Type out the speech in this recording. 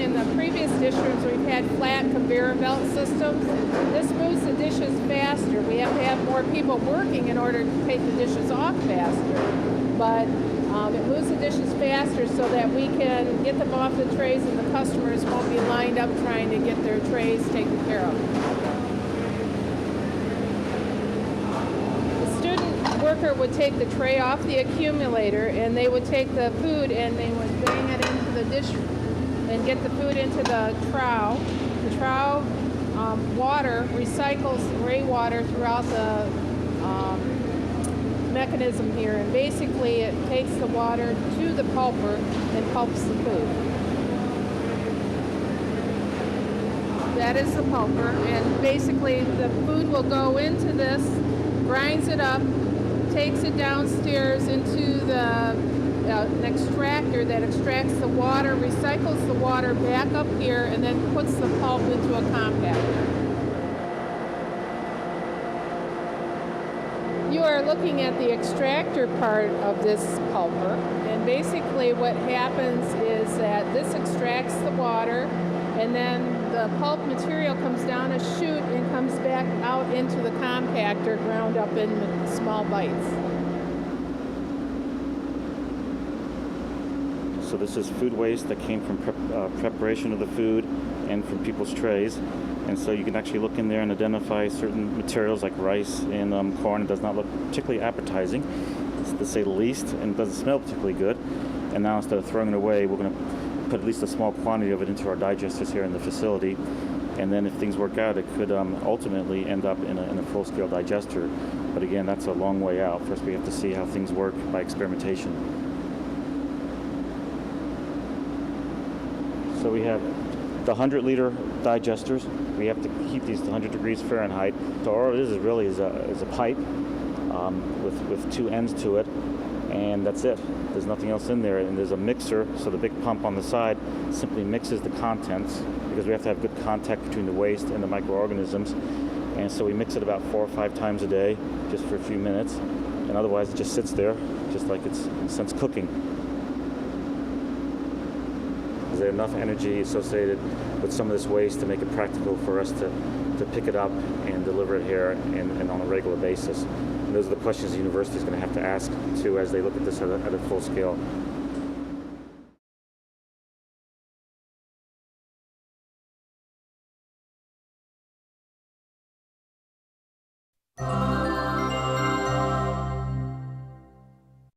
in the previous dish rooms, we've had flat conveyor belt systems. This moves the dishes faster. We have to have more people working in order to take the dishes off faster. But it moves the dishes faster so that we can get them off the trays and the customers won't be lined up trying to get their trays taken care of. The student worker would take the tray off the accumulator and they would take the food and they would bang it into the dish and get the food into the trough. The trough water recycles gray water throughout the mechanism here, and basically it takes the water to the pulper and pulps the food. That is the pulper, and basically the food will go into this, grinds it up, takes it downstairs into an extractor that extracts the water, recycles the water back up here, and then puts the pulp into a compactor. You are looking at the extractor part of this pulper, and basically what happens is that this extracts the water, and then the pulp material comes down a chute and comes back out into the compactor, ground up in small bites. So this is food waste that came from preparation of the food and from people's trays. And so you can actually look in there and identify certain materials like rice and corn. It does not look particularly appetizing, to say the least, and it doesn't smell particularly good. And now instead of throwing it away, we're going to put at least a small quantity of it into our digesters here in the facility. And then if things work out, it could ultimately end up in a full-scale digester. But again, that's a long way out. First, we have to see how things work by experimentation. So we have the 100-liter digesters. We have to keep these to 100 degrees Fahrenheit. So all it is really is a pipe with two ends to it, and that's it. There's nothing else in there. And there's a mixer, so the big pump on the side simply mixes the contents, because we have to have good contact between the waste and the microorganisms. And so we mix it about 4 or 5 times a day, just for a few minutes. And otherwise it just sits there, just like it's, in a sense, cooking. Is there enough energy associated with some of this waste to make it practical for us to pick it up and deliver it here and on a regular basis? And those are the questions the university is going to have to ask, too, as they look at this at a full scale.